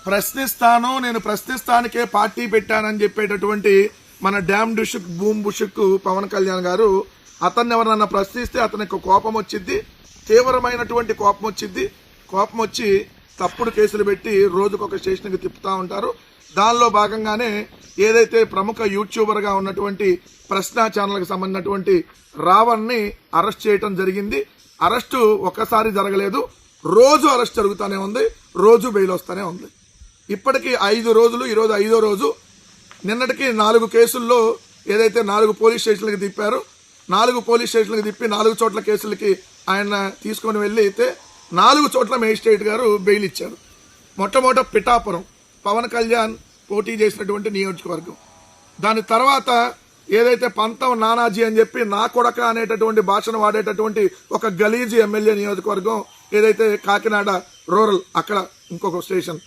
ప్రశ్నిస్తాను, నేను ప్రశ్నిస్తానికే పార్టీ పెట్టానని చెప్పేటటువంటి మన డ్యామ్ బుషుక్ బూమ్ బుషుక్ పవన్ కళ్యాణ్ గారు అతన్ని ఎవరన్నా ప్రశ్నిస్తే అతనికి కోపం వచ్చింది, తీవ్రమైనటువంటి కోపం వచ్చింది. కోపం వచ్చి తప్పుడు కేసులు పెట్టి రోజుకొక స్టేషన్కి తిప్పుతా ఉంటారు. దానిలో భాగంగానే ఏదైతే ప్రముఖ యూట్యూబర్ గా ఉన్నటువంటి ప్రశ్న ఛానల్కి సంబంధించినటువంటి రావణ్ని అరెస్ట్ చేయడం జరిగింది. అరెస్టు ఒక్కసారి జరగలేదు, రోజు అరెస్ట్ జరుగుతూనే ఉంది, రోజు బెయిల్ వస్తూనే ఉంది. ఇప్పటికీ 5 రోజులు, ఈరోజు 5వ రోజు. నిన్నటికి 4 కేసుల్లో ఏదైతే 4 పోలీస్ స్టేషన్లకు తిప్పారో 4 పోలీస్ స్టేషన్లకు తిప్పి 4 చోట్ల కేసులకి ఆయన తీసుకొని వెళ్ళి అయితే 4 చోట్ల మేజిస్ట్రేట్ గారు బెయిల్ ఇచ్చారు. మొట్టమొదట పిఠాపురం పవన్ కళ్యాణ్ పోటీ చేసినటువంటి నియోజకవర్గం. దాని తర్వాత ఏదైతే పంతం నానాజీ అని చెప్పి నా కొడక అనేటటువంటి భాషను వాడేటటువంటి ఒక గలీజీ ఎమ్మెల్యే నియోజకవర్గం ఏదైతే కాకినాడ రూరల్, అక్కడ ఇంకొక స్టేషన్.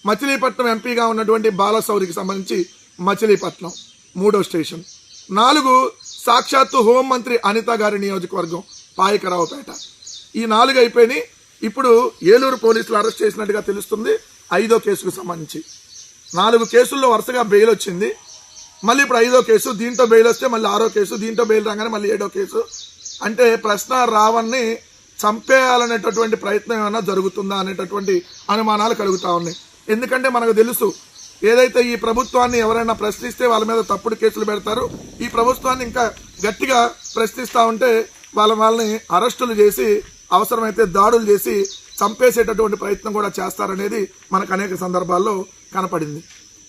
మచిలీపట్నం ఎంపీగా ఉన్నటువంటి బాలశౌరికి సంబంధించి మచిలీపట్నం 3వ స్టేషన్. 4 సాక్షాత్తు హోంమంత్రి అనిత గారి నియోజకవర్గం పాయకరావుపేట. ఈ 4 అయిపోయినాయి. ఇప్పుడు ఏలూరు పోలీసులు అరెస్ట్ చేసినట్టుగా తెలుస్తుంది 5వ కేసుకు సంబంధించి. 4 కేసుల్లో వరుసగా బెయిల్ వచ్చింది. మళ్ళీ ఇప్పుడు 5వ కేసు, దీంతో బెయిల్ వస్తే మళ్ళీ 6వ కేసు, దీంతో బెయిల్ రాగానే మళ్ళీ 7వ కేసు. అంటే ప్రశ్న రావణ్ని చంపేయాలనేటటువంటి ప్రయత్నం ఏమైనా జరుగుతుందా అనేటటువంటి అనుమానాలు కలుగుతా ఉన్నాయి. ఎందుకంటే మనకు తెలుసు ఏదైతే ఈ ప్రభుత్వాన్ని ఎవరైనా ప్రశ్నిస్తే వాళ్ళ మీద తప్పుడు కేసులు పెడతారు. ఈ ప్రభుత్వాన్ని ఇంకా గట్టిగా ప్రశ్నిస్తూ ఉంటే వాళ్ళని అరెస్టులు చేసి అవసరమైతే దాడులు చేసి చంపేసేటటువంటి ప్రయత్నం కూడా చేస్తారనేది మనకు అనేక సందర్భాల్లో కనపడింది.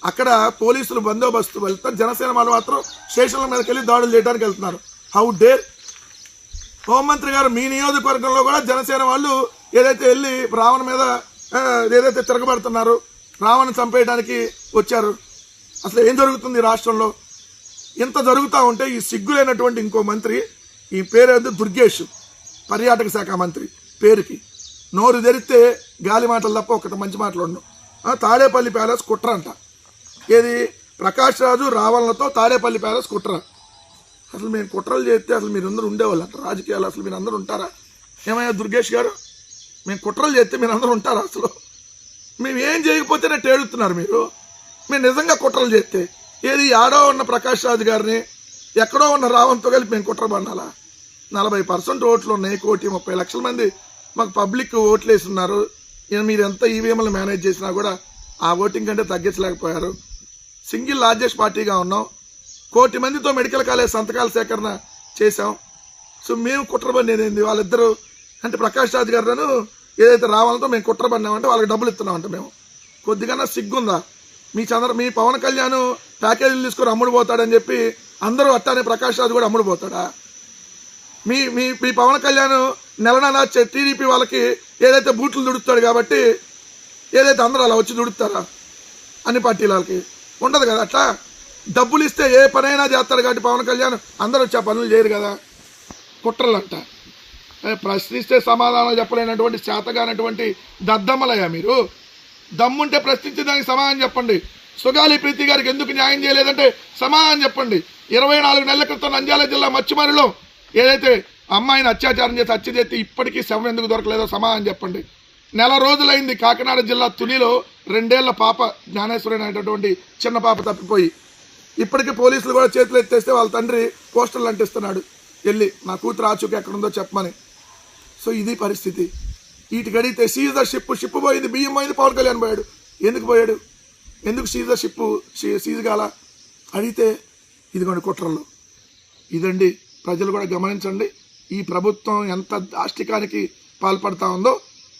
అక్కడ పోలీసులు బందోబస్తు వెళ్తారు, జనసేన వాళ్ళు మాత్రం స్టేషన్ల మీదకి వెళ్ళి దాడులు చేయడానికి వెళ్తున్నారు. How dare! హోంమంత్రి గారు మీ నియోజకవర్గంలో కూడా జనసేన వాళ్ళు ఏదైతే వెళ్ళి రావణ్ మీద ఏదైతే తిరగబడుతున్నారు, రావణ్ చంపేయడానికి వచ్చారు. అసలు ఏం జరుగుతుంది రాష్ట్రంలో? ఇంత జరుగుతూ ఉంటే ఈ సిగ్గులైనటువంటి ఇంకో మంత్రి, ఈ పేరు దుర్గేష్, పర్యాటక శాఖ మంత్రి పేరుకి నోరు తెరిస్తే గాలి మాటలు తప్ప ఒకటి మంచి మాటలు ఉండవు. తాడేపల్లి ప్యాలెస్ కుట్ర అంట. ఏది? ప్రకాష్ రాజు రావణ్లతో తాడేపల్లి ప్యాలెస్ కుట్ర. అసలు మేము కుట్రలు చేస్తే అసలు మీరందరూ ఉండేవాళ్ళు అంట రాజకీయాలు? అసలు మీరు అందరూ ఉంటారా? ఏమయ్యా దుర్గేష్ గారు, మేము కుట్రలు చేస్తే మీరు అందరూ ఉంటారా? అసలు మేము ఏం చేయకపోతేనే టేడుతున్నారు మీరు. మేము నిజంగా కుట్రలు చేస్తే ఏది ఆడో ఉన్న ప్రకాష్ రాజు గారిని ఎక్కడో ఉన్న రావణ్తో కలిపి మేము కుట్ర పడాలా? 40% ఓట్లు ఉన్నాయి, 1,30,00,000 మంది మాకు పబ్లిక్ ఓట్లు వేస్తున్నారు. మీరు ఎంత ఈవీఎంలు మేనేజ్ చేసినా కూడా ఆ ఓటింగ్ కంటే తగ్గించలేకపోయారు. సింగిల్ లార్జెస్ట్ పార్టీగా ఉన్నాం. 1,00,00,000 మందితో మెడికల్ కాలేజ్ సంతకాల సేకరణ చేశాం. సో మేము కుట్ర పడినది వాళ్ళిద్దరూ అంటే ప్రకాష్ రాజు గారు ఏదైతే రావాలంతో మేము కుట్ర పడినామంటే వాళ్ళకి డబ్బులు ఇస్తున్నామంట. మేము కొద్దిగా సిగ్గుందా? మీ పవన్ కళ్యాణ్ ప్యాకేజీలు తీసుకొని అమ్ముడు పోతాడని చెప్పి అందరూ అట్టానే ప్రకాష్ రాజు కూడా అమ్ముడు పోతాడా? మీ పవన్ కళ్యాణ్ నెలనా టీడీపీ వాళ్ళకి ఏదైతే బూట్లు దుడుతాడు కాబట్టి ఏదైతే అందరూ అలా వచ్చి దుడుతారా? అన్ని పార్టీల వాళ్ళకి ఉండదు కదా. అట్లా డబ్బులు ఇస్తే ఏ పనైనా చేస్తాడు కాబట్టి పవన్ కళ్యాణ్ అందరూ వచ్చి ఆ పనులు చేయరు కదా. కుట్రలంట. ప్రశ్నిస్తే సమాధానం చెప్పలేనటువంటి చేతగానటువంటి దద్దమ్మలయ్యా మీరు. దమ్ముంటే ప్రశ్నించే దానికి సమాధానం చెప్పండి. సుగాలి ప్రీతి గారికి ఎందుకు న్యాయం చేయలేదంటే సమాధానం చెప్పండి. 24 నెలల క్రితం నంద్యాల జిల్లా మచ్చిమరిలో ఏదైతే అమ్మాయిని అత్యాచారం చేసి హత్య చేస్తే ఇప్పటికీ శవం ఎందుకు దొరకలేదో సమాధానం చెప్పండి. 1 నెల రోజులైంది కాకినాడ జిల్లా తునిలో 2 ఏళ్ల పాప జ్ఞానేశ్వరి అనేటటువంటి చిన్న పాప తప్పిపోయి. ఇప్పటికీ పోలీసులు కూడా చేతులు ఎత్తేస్తే వాళ్ళ తండ్రి పోస్టర్లు అంటిస్తున్నాడు, వెళ్ళి నా కూతురు ఆచూకీ ఎక్కడుందో చెప్పమని. సో ఇది పరిస్థితి. వీటికి అడిగితే సీజ్ ద షిప్ పోయింది, బియ్యం పోయింది, పవన్ కళ్యాణ్ పోయాడు. ఎందుకు పోయాడు? ఎందుకు సీజ్ ద షిప్ సీజ్ కాల అడిగితే ఇదిగోండి కుట్రలు. ఇదండి ప్రజలు కూడా గమనించండి. ఈ ప్రభుత్వం ఎంత దాష్టికానికి పాల్పడతా ఉందో,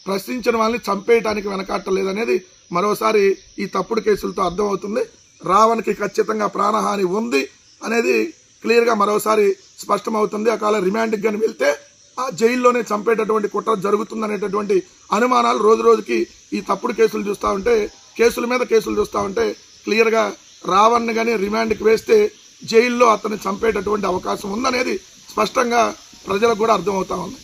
ప్రశ్నించిన వాళ్ళని చంపేయటానికి వెనకాట్టలేదనేది మరోసారి ఈ తప్పుడు కేసులతో అర్థమవుతుంది. రావణ్కి ఖచ్చితంగా ప్రాణహాని ఉంది అనేది క్లియర్గా మరోసారి స్పష్టమవుతుంది. ఒకవేళ రిమాండ్కి కానీ వెళ్తే ఆ జైల్లోనే చంపేటటువంటి కుట్ర జరుగుతుందనేటటువంటి అనుమానాలు రోజు రోజుకి ఈ తప్పుడు కేసులు చూస్తూ ఉంటే, కేసుల మీద కేసులు చూస్తూ ఉంటే క్లియర్గా రావణ్ని కానీ రిమాండ్కి వేస్తే జైల్లో అతన్ని చంపేటటువంటి అవకాశం ఉందనేది స్పష్టంగా ప్రజలకు కూడా అర్థమవుతా ఉంది.